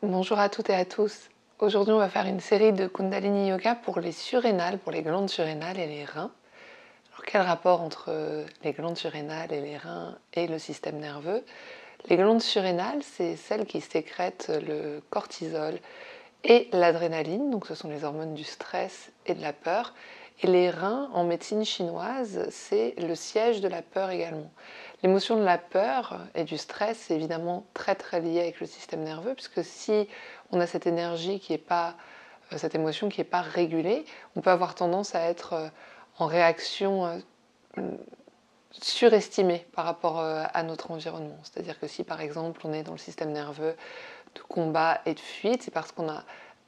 Bonjour à toutes et à tous. Aujourd'hui, on va faire une série de Kundalini Yoga pour les surrénales, pour les glandes surrénales et les reins. Alors, quel rapport entre les glandes surrénales et les reins et le système nerveux? Les glandes surrénales, c'est celles qui sécrètent le cortisol et l'adrénaline, donc ce sont les hormones du stress et de la peur. Et les reins, en médecine chinoise, c'est le siège de la peur également. L'émotion de la peur et du stress, c'est évidemment très très lié avec le système nerveux, puisque si on a cette énergie qui est pas, cette émotion qui n'est pas régulée, on peut avoir tendance à être en réaction surestimée par rapport à notre environnement. C'est-à-dire que si par exemple on est dans le système nerveux de combat et de fuite, c'est parce qu'on a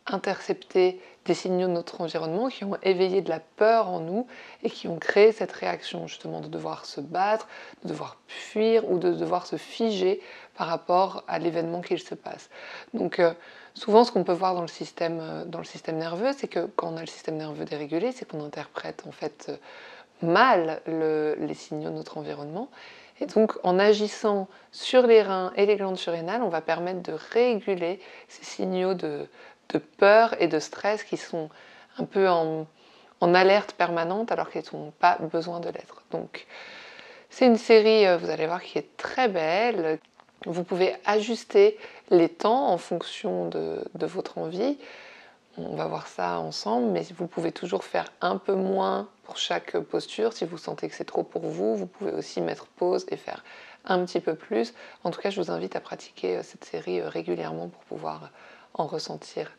intercepté des signaux de notre environnement qui ont éveillé de la peur en nous et qui ont créé cette réaction justement de devoir se battre, de devoir fuir ou de devoir se figer par rapport à l'événement qu'il se passe. Donc souvent ce qu'on peut voir dans le système nerveux, c'est que quand on a le système nerveux dérégulé, c'est qu'on interprète en fait mal les signaux de notre environnement. Et donc, en agissant sur les reins et les glandes surrénales, on va permettre de réguler ces signaux de peur et de stress qui sont un peu en alerte permanente alors qu'ils n'ont pas besoin de l'être. Donc, c'est une série, vous allez voir, qui est très belle. Vous pouvez ajuster les temps en fonction de votre envie. On va voir ça ensemble, mais vous pouvez toujours faire un peu moins pour chaque posture. Si vous sentez que c'est trop pour vous, vous pouvez aussi mettre pause et faire un petit peu plus. En tout cas, je vous invite à pratiquer cette série régulièrement pour pouvoir en ressentir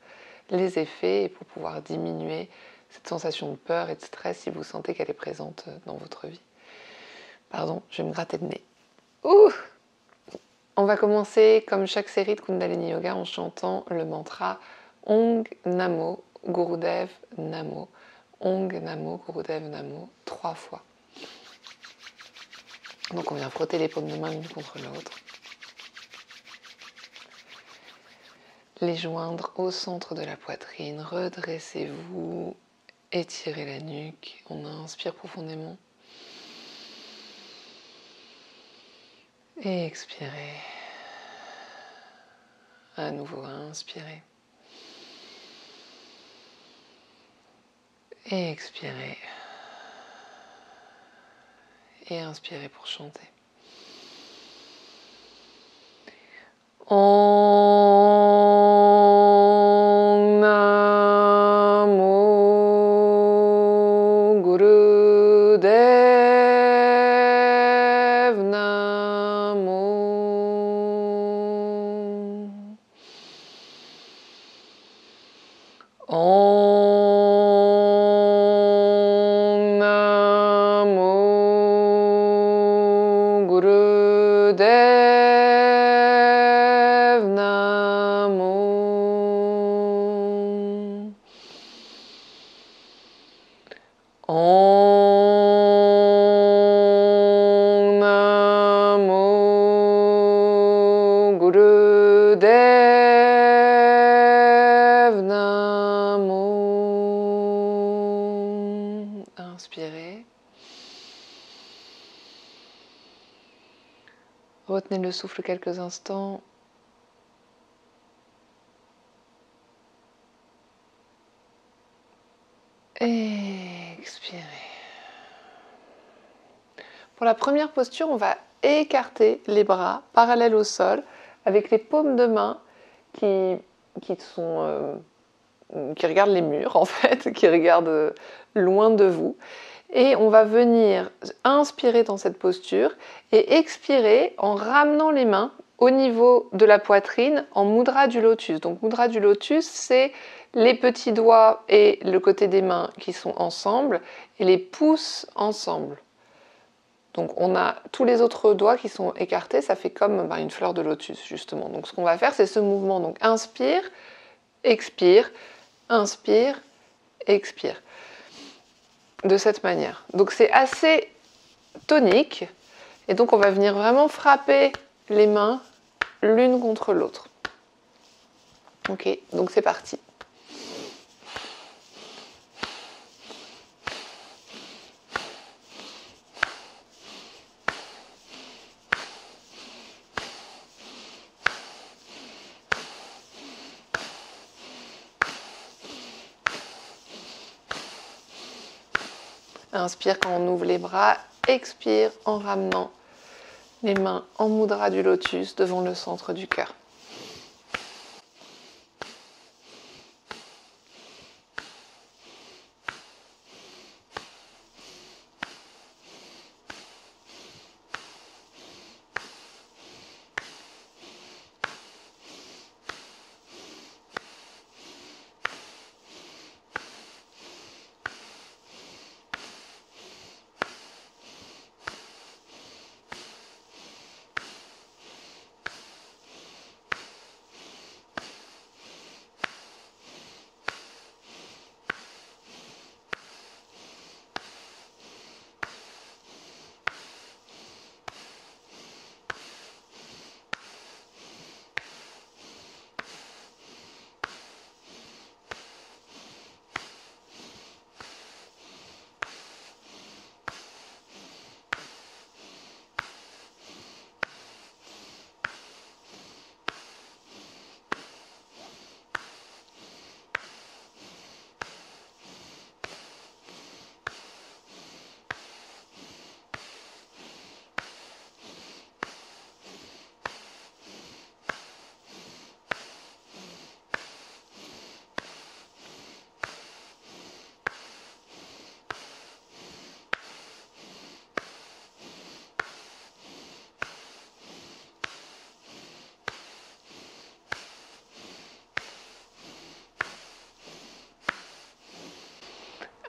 les effets et pour pouvoir diminuer cette sensation de peur et de stress si vous sentez qu'elle est présente dans votre vie. Pardon, je vais me gratter le nez. Ouh! On va commencer, comme chaque série de Kundalini Yoga, en chantant le mantra Ong Namo Gurudev Namo. Ong Namo Gurudev Namo, 3 fois. Donc on vient frotter les paumes de main l'une contre l'autre. Les joindre au centre de la poitrine. Redressez-vous, étirez la nuque. On inspire profondément. Et expirez. À nouveau, inspirez. Et expirez. Et inspirez pour chanter. Om Namo Gurudev Namo. Om Namo Gurudev Namo. Om Namo Gurudev Namo. Inspirez. Retenez le souffle quelques instants. Et expirez. Pour la première posture, on va écarter les bras parallèles au sol avec les paumes de main qui regardent les murs en fait, qui regardent loin de vous. Et on va venir inspirer dans cette posture et expirer en ramenant les mains au niveau de la poitrine en mudra du lotus. Donc mudra du lotus, c'est les petits doigts et le côté des mains qui sont ensemble et les pouces ensemble. Donc on a tous les autres doigts qui sont écartés, ça fait comme une fleur de lotus justement. Donc ce qu'on va faire, c'est ce mouvement. Donc inspire, expire, inspire, expire. De cette manière. Donc c'est assez tonique et donc on va venir vraiment frapper les mains l'une contre l'autre. Ok, donc c'est parti. Inspire quand on ouvre les bras, expire en ramenant les mains en mudra du lotus devant le centre du cœur.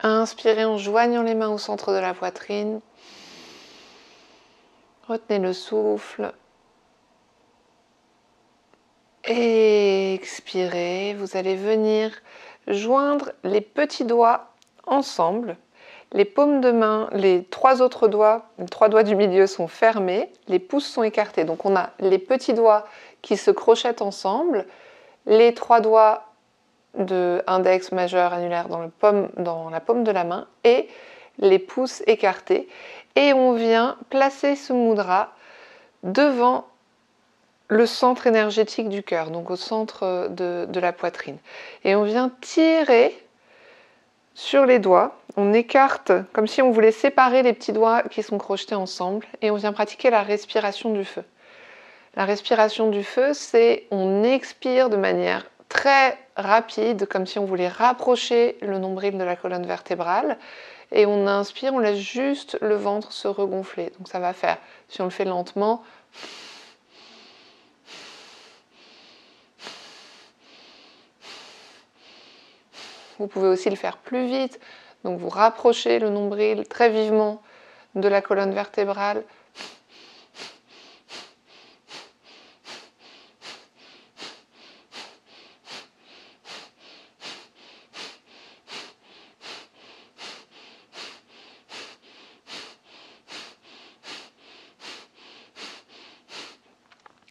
Inspirez en joignant les mains au centre de la poitrine. Retenez le souffle. Expirez. Vous allez venir joindre les petits doigts ensemble. Les paumes de main, les trois autres doigts, les trois doigts du milieu sont fermés. Les pouces sont écartés. Donc on a les petits doigts qui se crochettent ensemble. Les trois doigts de index, majeur, annulaire dans la paume de la main et les pouces écartés. Et on vient placer ce mudra devant le centre énergétique du cœur, donc au centre de la poitrine. Et on vient tirer sur les doigts. On écarte comme si on voulait séparer les petits doigts qui sont crochetés ensemble et on vient pratiquer la respiration du feu. La respiration du feu, c'est on expire de manière très rapide, comme si on voulait rapprocher le nombril de la colonne vertébrale. Et on inspire, on laisse juste le ventre se regonfler. Donc ça va faire, si on le fait lentement, vous pouvez aussi le faire plus vite. Donc vous rapprochez le nombril très vivement de la colonne vertébrale.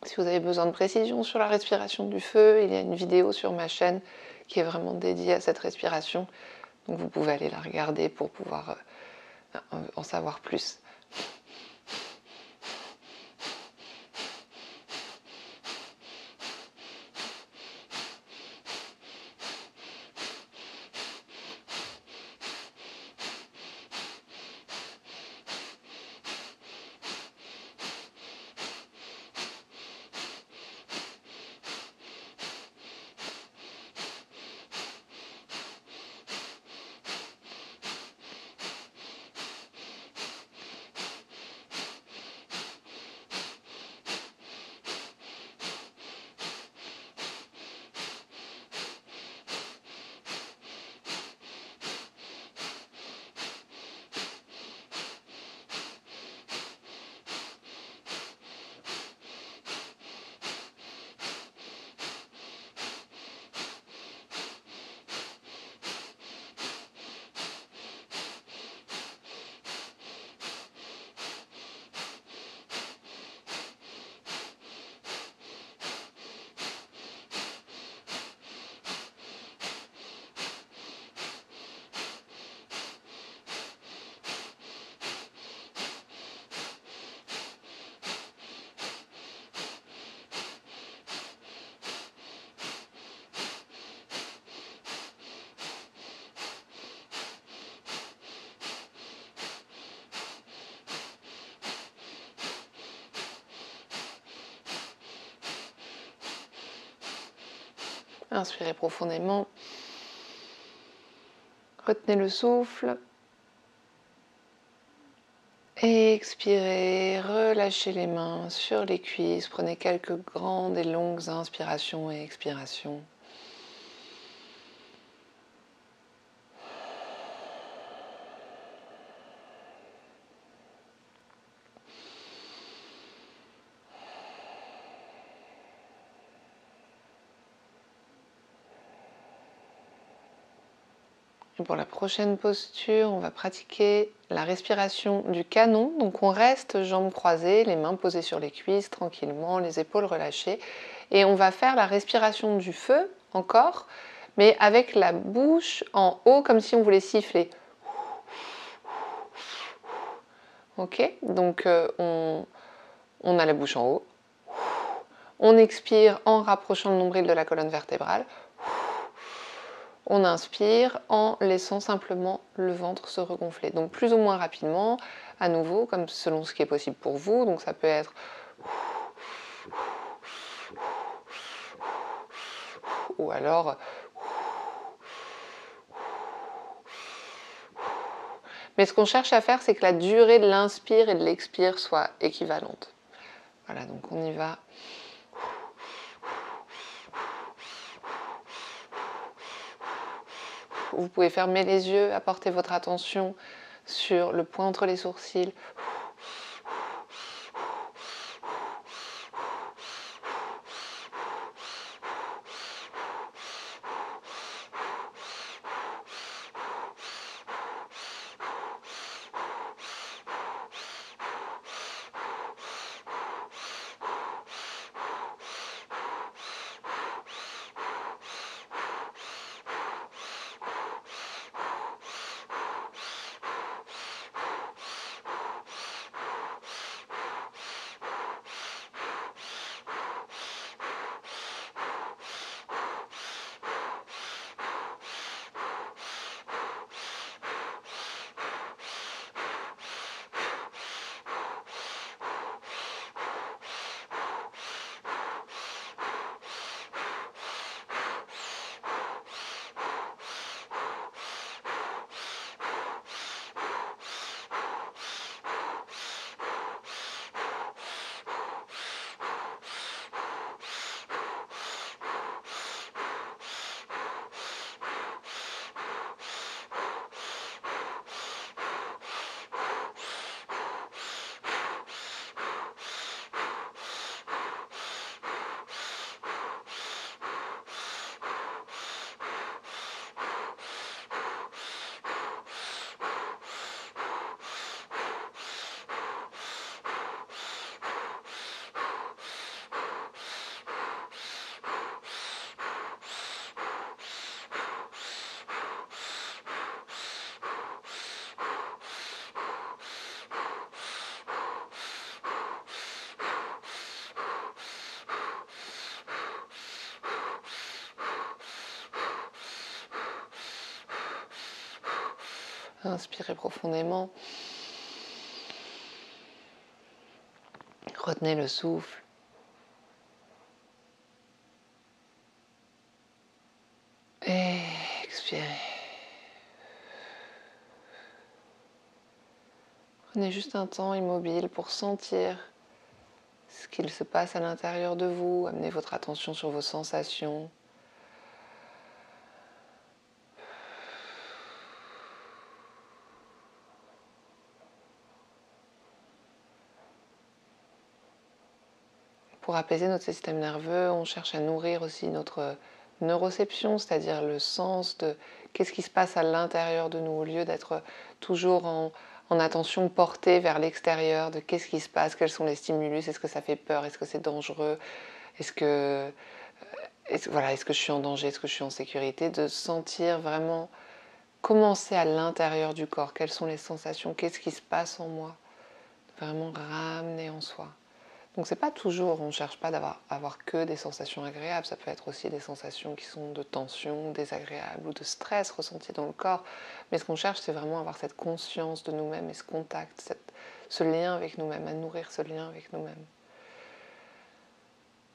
Si vous avez besoin de précision sur la respiration du feu, il y a une vidéo sur ma chaîne qui est vraiment dédiée à cette respiration. Donc vous pouvez aller la regarder pour pouvoir en savoir plus. Inspirez profondément. Retenez le souffle. Expirez, relâchez les mains sur les cuisses. Prenez quelques grandes et longues inspirations et expirations. Et pour la prochaine posture, on va pratiquer la respiration du canon. Donc on reste jambes croisées, les mains posées sur les cuisses tranquillement, les épaules relâchées. Et on va faire la respiration du feu encore, mais avec la bouche en haut comme si on voulait siffler. Ok, donc on a la bouche en haut. On expire en rapprochant le nombril de la colonne vertébrale. On inspire en laissant simplement le ventre se regonfler. Donc plus ou moins rapidement, à nouveau, comme selon ce qui est possible pour vous. Donc ça peut être ou alors mais ce qu'on cherche à faire, c'est que la durée de l'inspire et de l'expire soit équivalente. Voilà, donc on y va. Vous pouvez fermer les yeux, apporter votre attention sur le point entre les sourcils. Inspirez profondément. Retenez le souffle. Et expirez. Prenez juste un temps immobile pour sentir ce qu'il se passe à l'intérieur de vous. Amenez votre attention sur vos sensations. Pour apaiser notre système nerveux, on cherche à nourrir aussi notre neuroception, c'est-à-dire le sens de qu'est-ce qui se passe à l'intérieur de nous, au lieu d'être toujours en attention portée vers l'extérieur, de qu'est-ce qui se passe, quels sont les stimulus, est-ce que ça fait peur, est-ce que c'est dangereux, voilà, est-ce que je suis en danger, est-ce que je suis en sécurité, de sentir vraiment commencer à l'intérieur du corps, quelles sont les sensations, qu'est-ce qui se passe en moi, vraiment ramener en soi. Donc c'est pas toujours, on ne cherche pas à avoir que des sensations agréables, ça peut être aussi des sensations qui sont de tension, désagréables ou de stress ressentis dans le corps. Mais ce qu'on cherche, c'est vraiment avoir cette conscience de nous-mêmes et ce contact, ce lien avec nous-mêmes, à nourrir ce lien avec nous-mêmes.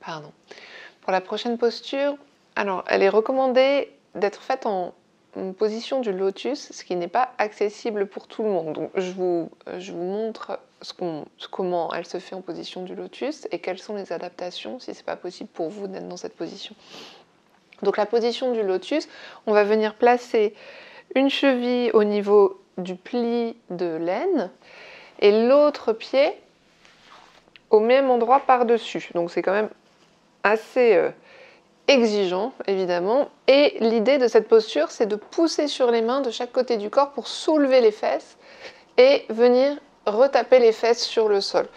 Pardon. Pour la prochaine posture, alors elle est recommandée d'être faite en position du lotus, ce qui n'est pas accessible pour tout le monde. Donc je vous montre comment elle se fait en position du lotus et quelles sont les adaptations si ce n'est pas possible pour vous d'être dans cette position. Donc la position du lotus, on va venir placer une cheville au niveau du pli de l'aine et l'autre pied au même endroit par-dessus. Donc c'est quand même assez exigeant, évidemment. Et l'idée de cette posture, c'est de pousser sur les mains de chaque côté du corps pour soulever les fesses et venir retaper les fesses sur le sol.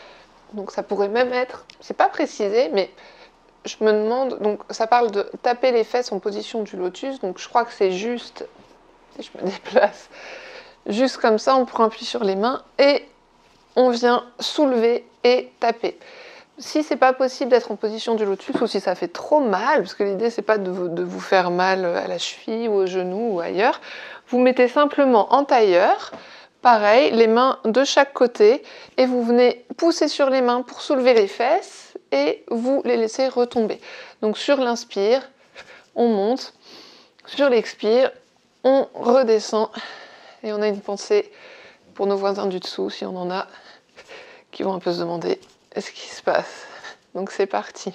Donc ça pourrait même être, c'est pas précisé, mais je me demande, donc ça parle de taper les fesses en position du lotus, donc je crois que c'est juste, si je me déplace, juste comme ça, on prend appui sur les mains et on vient soulever et taper. Si c'est pas possible d'être en position du lotus ou si ça fait trop mal, parce que l'idée c'est pas de vous faire mal à la cheville ou au genou ou ailleurs, vous mettez simplement en tailleur, pareil, les mains de chaque côté et vous venez pousser sur les mains pour soulever les fesses et vous les laissez retomber. Donc sur l'inspire, on monte, sur l'expire, on redescend et on a une pensée pour nos voisins du dessous, si on en a, qui vont un peu se demander ce qui se passe. Donc c'est parti.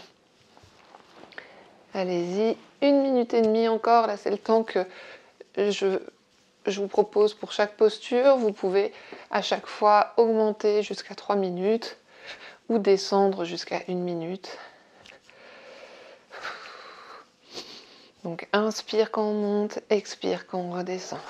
Allez-y, 1 minute et demie encore. Là, c'est le temps que je vous propose pour chaque posture. Vous pouvez à chaque fois augmenter jusqu'à 3 minutes ou descendre jusqu'à 1 minute. Donc inspire quand on monte, expire quand on redescend.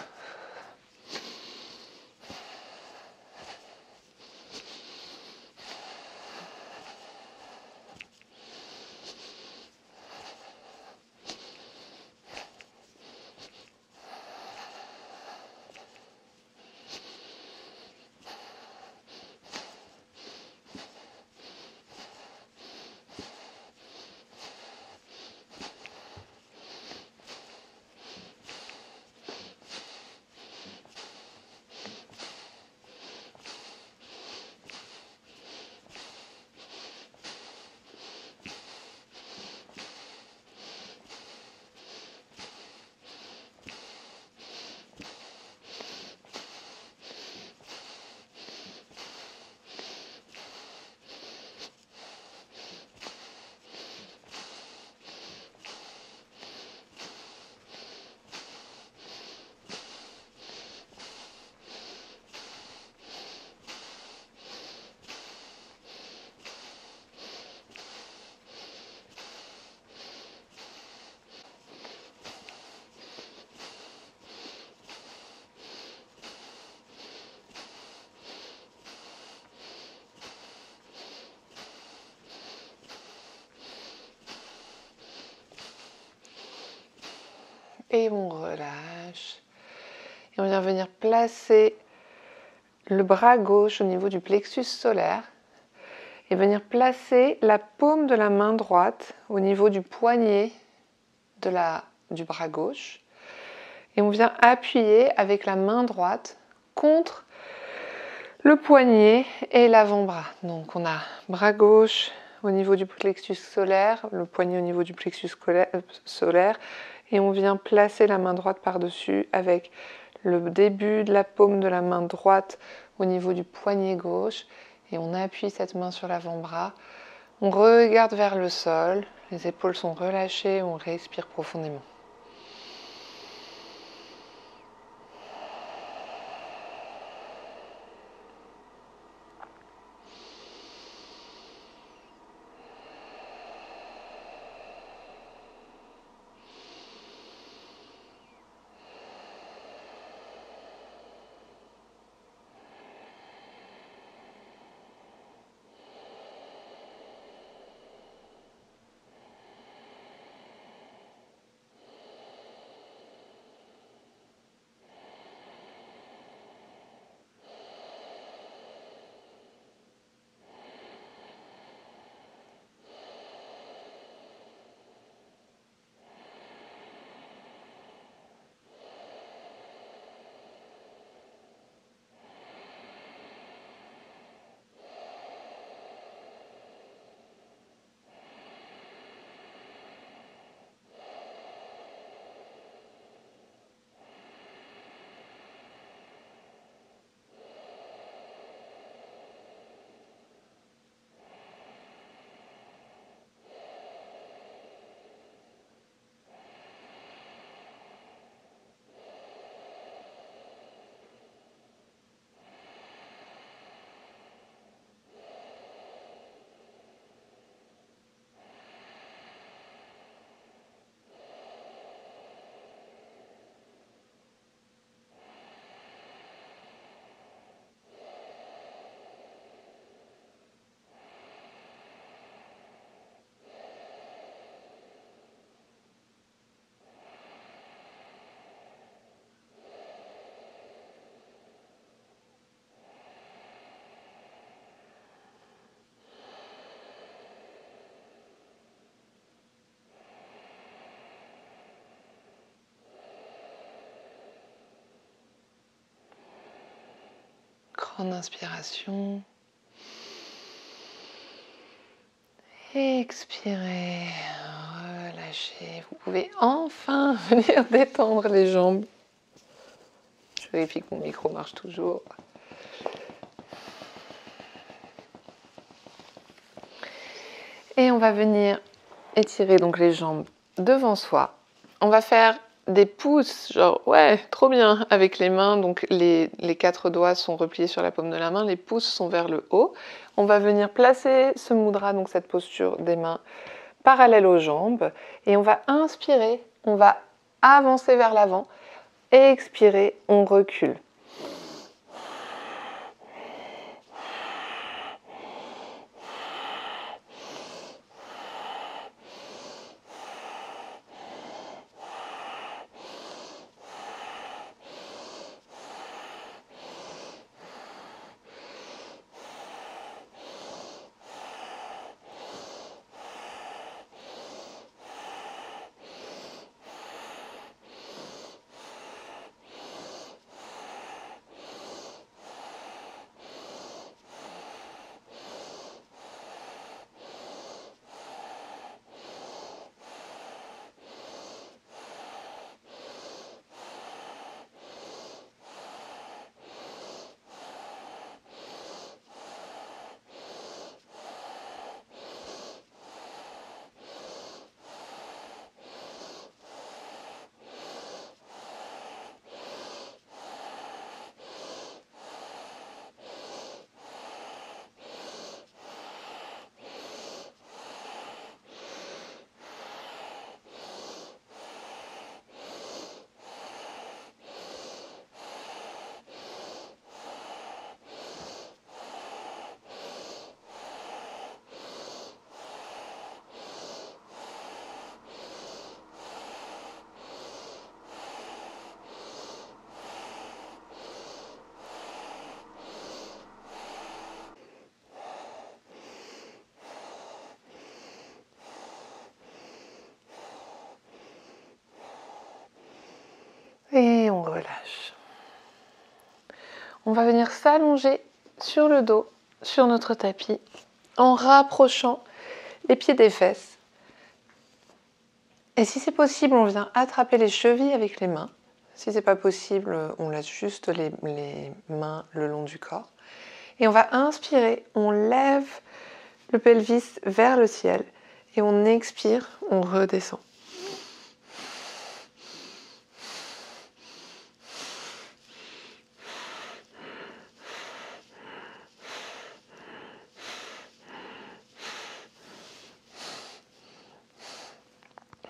Et on relâche. Et on vient venir placer le bras gauche au niveau du plexus solaire et venir placer la paume de la main droite au niveau du poignet du bras gauche. Et on vient appuyer avec la main droite contre le poignet et l'avant-bras. Donc on a bras gauche au niveau du plexus solaire, le poignet au niveau du plexus solaire, et on vient placer la main droite par-dessus avec le début de la paume de la main droite au niveau du poignet gauche, et on appuie cette main sur l'avant-bras. On regarde vers le sol, les épaules sont relâchées, on respire profondément. Grande inspiration. Expirez, relâchez. Vous pouvez enfin venir détendre les jambes. Je vérifie que mon micro marche toujours. Et on va venir étirer donc les jambes devant soi. On va faire des pouces, genre ouais, trop bien, avec les mains. Donc les 4 doigts sont repliés sur la paume de la main, les pouces sont vers le haut. On va venir placer ce mudra, donc cette posture des mains, parallèle aux jambes. Et on va inspirer, on va avancer vers l'avant. Et expirer, on recule. Et on relâche. On va venir s'allonger sur le dos, sur notre tapis, en rapprochant les pieds des fesses. Et si c'est possible, on vient attraper les chevilles avec les mains. Si c'est pas possible, on laisse juste les mains le long du corps. Et on va inspirer, on lève le pelvis vers le ciel. Et on expire, on redescend.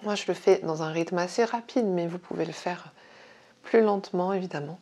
Moi, je le fais dans un rythme assez rapide, mais vous pouvez le faire plus lentement, évidemment.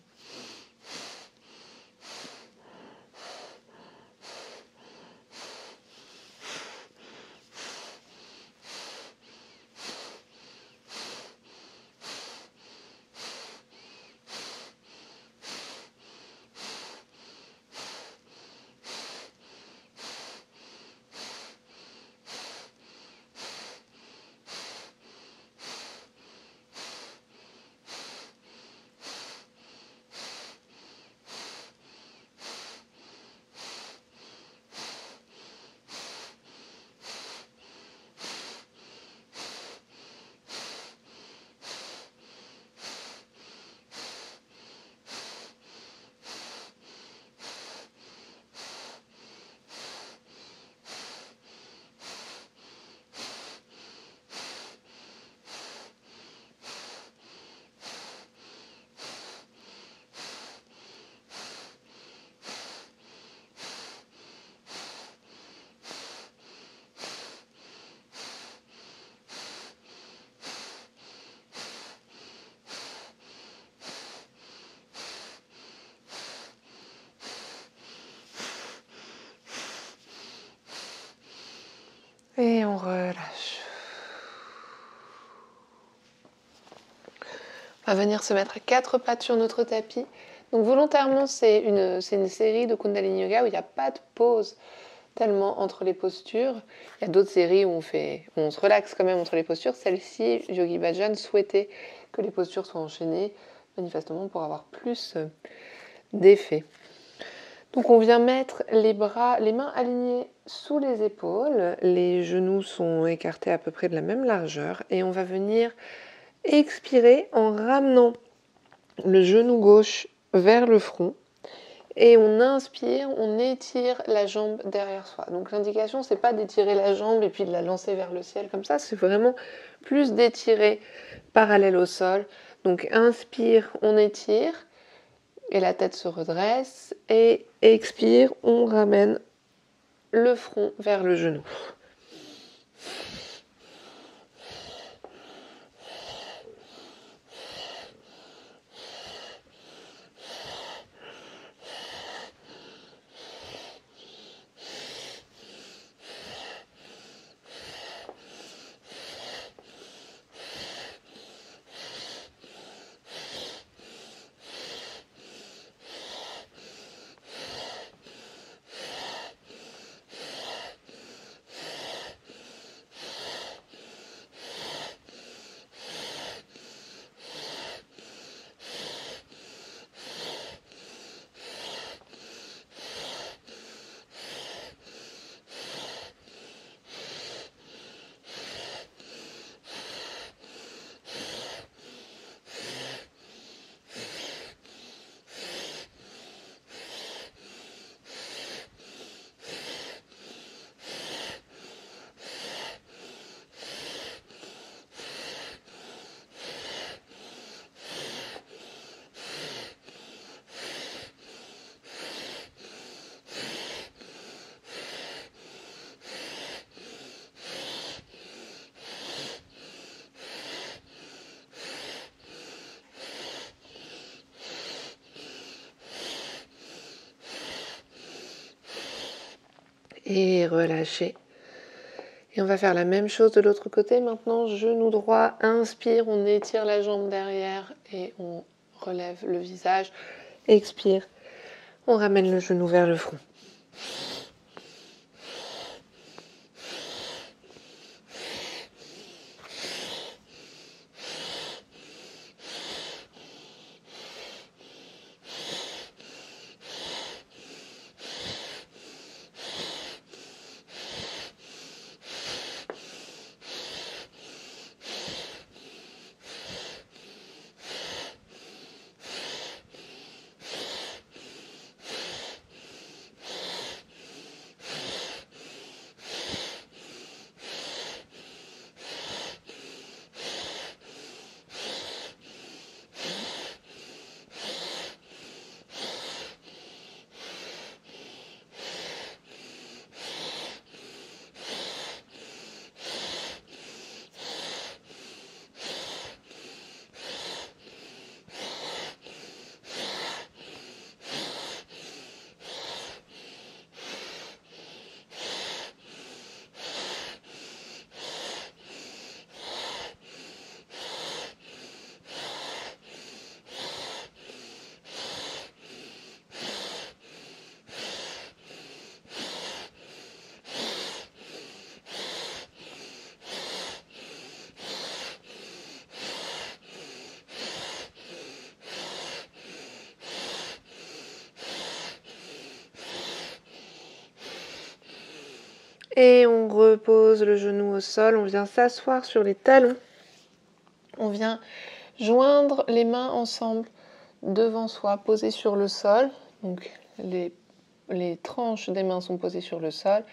Et on relâche. On va venir se mettre à 4 pattes sur notre tapis. Donc volontairement, c'est une série de Kundalini Yoga où il n'y a pas de pause tellement entre les postures. Il y a d'autres séries où on se relaxe quand même entre les postures. Celle-ci, Yogi Bhajan souhaitait que les postures soient enchaînées, manifestement pour avoir plus d'effet. Donc on vient mettre les mains alignées sous les épaules, les genoux sont écartés à peu près de la même largeur et on va venir expirer en ramenant le genou gauche vers le front et on inspire, on étire la jambe derrière soi. Donc l'indication, c'est pas d'étirer la jambe et puis de la lancer vers le ciel comme ça, c'est vraiment plus d'étirer parallèle au sol. Donc inspire, on étire et la tête se redresse et expire, on ramène le front vers le genou. Et relâchez. Et on va faire la même chose de l'autre côté. Maintenant, genou droit, inspire, on étire la jambe derrière et on relève le visage. Expire, on ramène le genou vers le front. Et on repose le genou au sol, on vient s'asseoir sur les talons. On vient joindre les mains ensemble devant soi, posées sur le sol. Donc les tranches des mains sont posées sur le sol.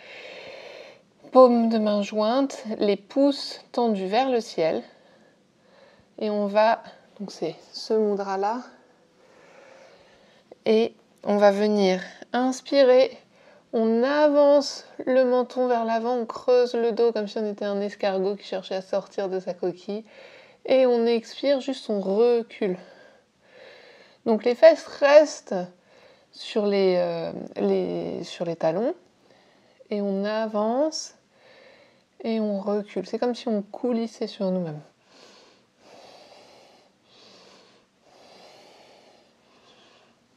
Paumes de main jointes, les pouces tendus vers le ciel. Et on va, donc c'est ce mudra-là. Et on va venir inspirer. On avance le menton vers l'avant, on creuse le dos comme si on était un escargot qui cherchait à sortir de sa coquille. Et on expire, juste on recule. Donc les fesses restent sur les talons. Et on avance et on recule. C'est comme si on coulissait sur nous-mêmes.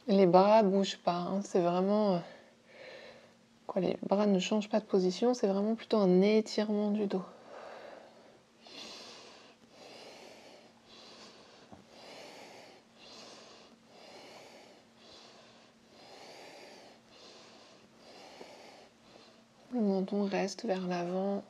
Les bras ne bougent pas, hein. C'est vraiment... les bras ne changent pas de position, c'est vraiment plutôt un étirement du dos. menton reste vers l'avant.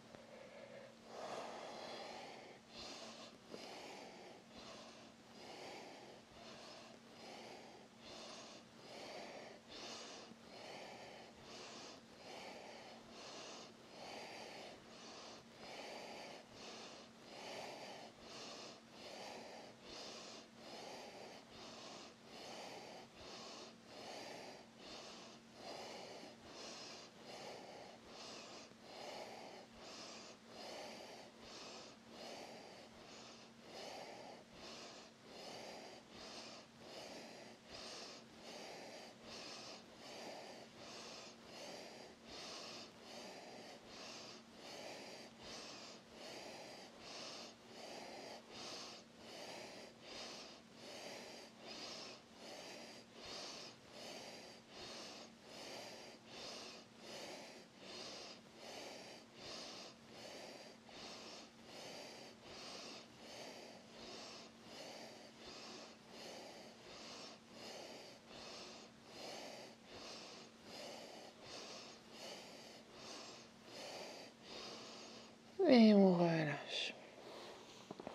Et on relâche.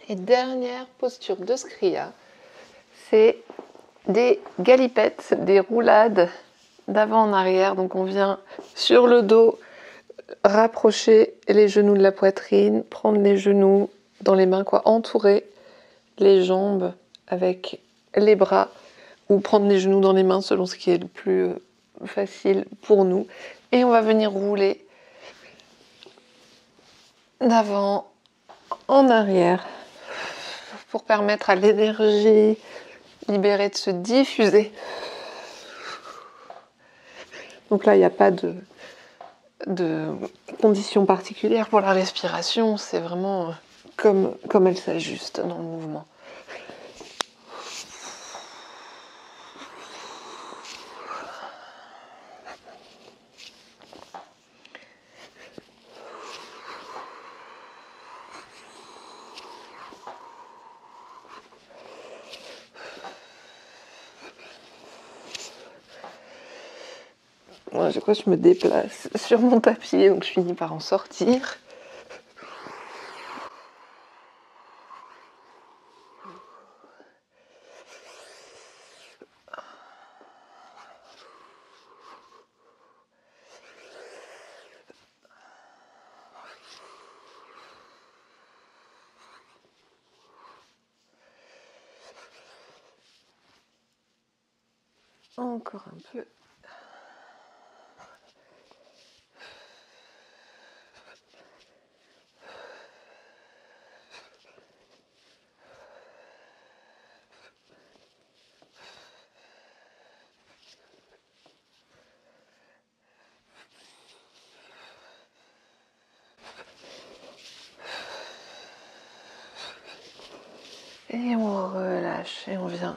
Et dernière posture de Skriya, c'est des galipettes, des roulades d'avant en arrière. Donc on vient sur le dos, rapprocher les genoux de la poitrine, prendre les genoux dans les mains, entourer les jambes avec les bras ou prendre les genoux dans les mains selon ce qui est le plus facile pour nous. Et on va venir rouler d'avant en arrière pour permettre à l'énergie libérée de se diffuser. Donc là, il n'y a pas de conditions particulières pour la respiration, c'est vraiment comme elle s'ajuste dans le mouvement. Moi, je crois que je me déplace sur mon tapis, donc je finis par en sortir. Encore un peu. Et on relâche et on vient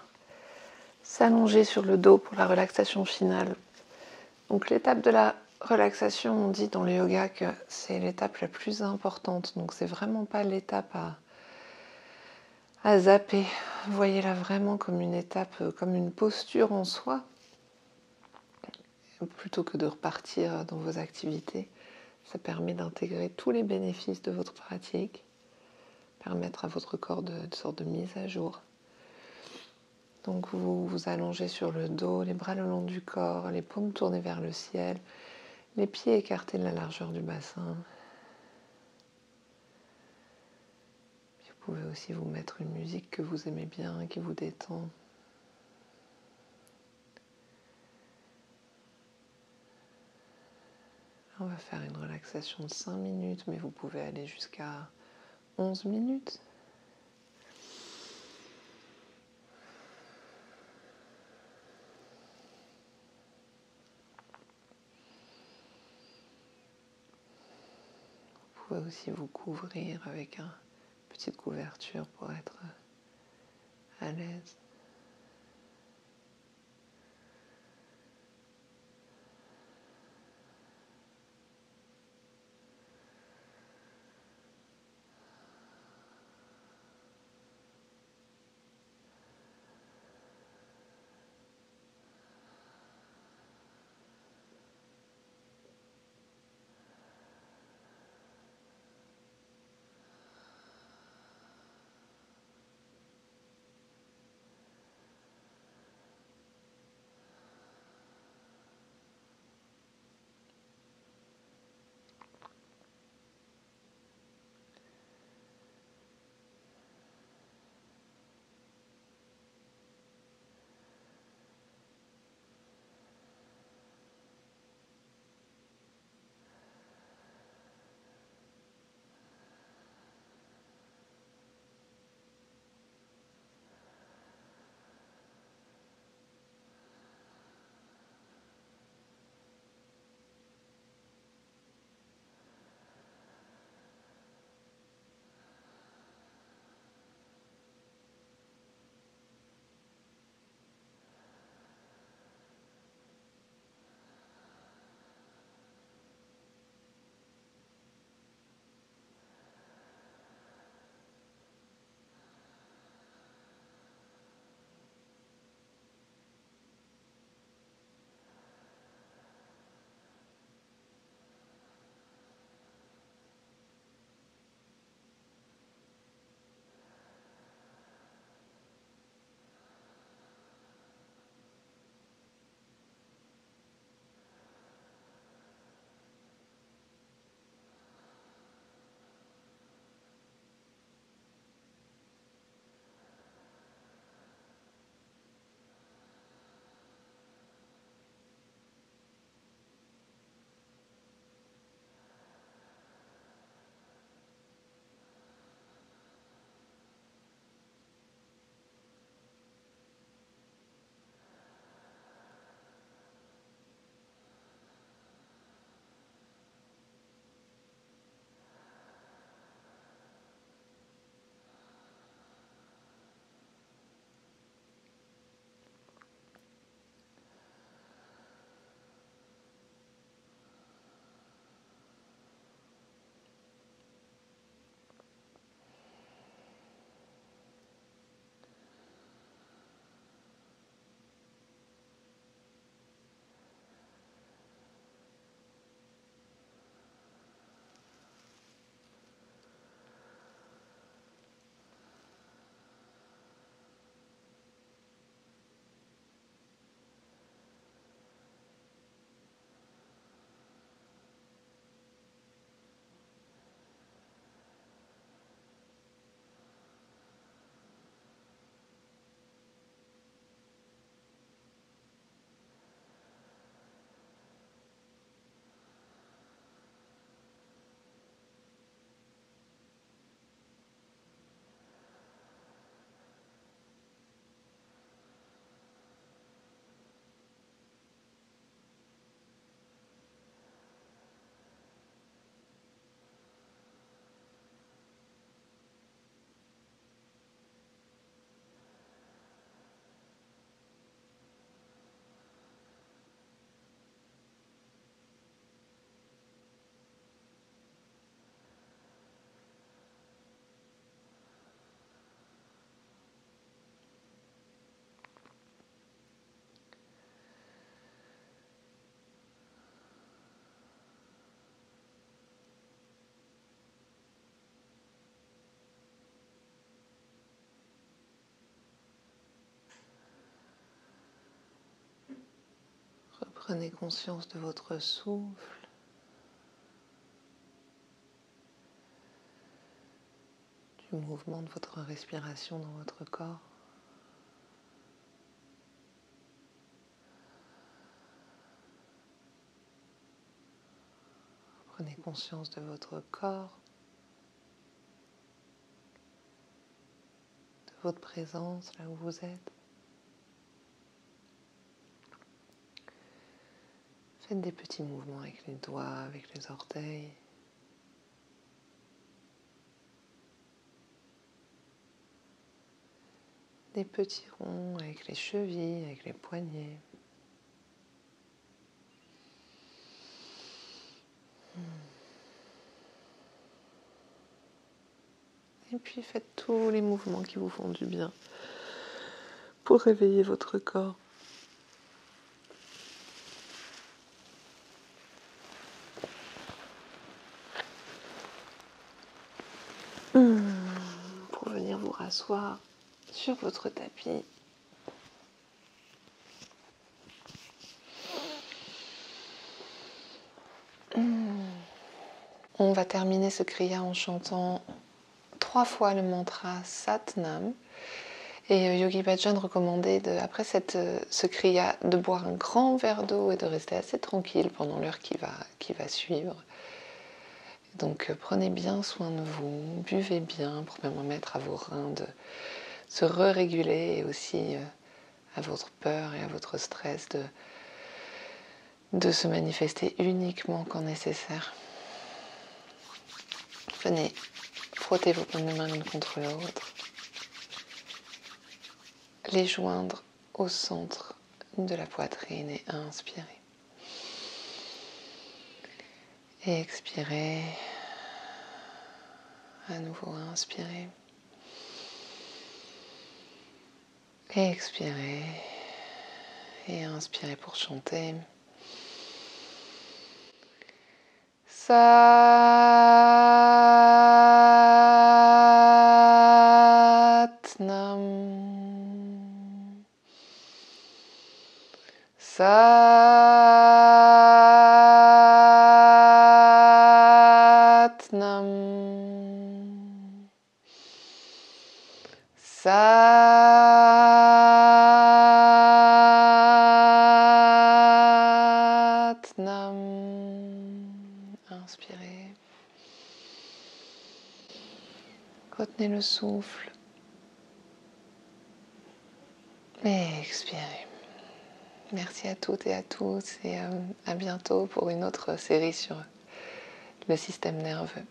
s'allonger sur le dos pour la relaxation finale. Donc l'étape de la relaxation, on dit dans le yoga que c'est l'étape la plus importante. Donc c'est vraiment pas l'étape à zapper. Voyez-la vraiment comme une étape, comme une posture en soi, plutôt que de repartir dans vos activités. Ça permet d'intégrer tous les bénéfices de votre pratique, permettre à votre corps de sorte de mise à jour. Donc vous vous allongez sur le dos, les bras le long du corps, les paumes tournées vers le ciel, les pieds écartés de la largeur du bassin. Puis vous pouvez aussi vous mettre une musique que vous aimez bien, qui vous détend. On va faire une relaxation de 5 minutes, mais vous pouvez aller jusqu'à 11 minutes. Vous pouvez aussi vous couvrir avec une petite couverture pour être à l'aise. Prenez conscience de votre souffle. Du mouvement de votre respiration dans votre corps. Prenez conscience de votre corps, de votre présence là où vous êtes. Faites des petits mouvements avec les doigts, avec les orteils. Des petits ronds avec les chevilles, avec les poignets. Et puis faites tous les mouvements qui vous font du bien pour réveiller votre corps. Pour venir vous rasseoir sur votre tapis. On va terminer ce kriya en chantant 3 fois le mantra Satnam. Et Yogi Bhajan recommandait, après ce kriya, de boire un grand verre d'eau et de rester assez tranquille pendant l'heure qui va suivre. Donc prenez bien soin de vous, buvez bien pour permettre à vos reins de se réguler et aussi à votre peur et à votre stress de se manifester uniquement quand nécessaire. Venez frotter vos paumes de main l'une contre l'autre, les joindre au centre de la poitrine et inspirez. Et expirez. À nouveau, inspirez. Et expirez. Et inspirez pour chanter. Satnam. Satnam. Satnam. Inspirez. Retenez le souffle. Et expirez. Merci à toutes et à tous et à bientôt pour une autre série sur le système nerveux.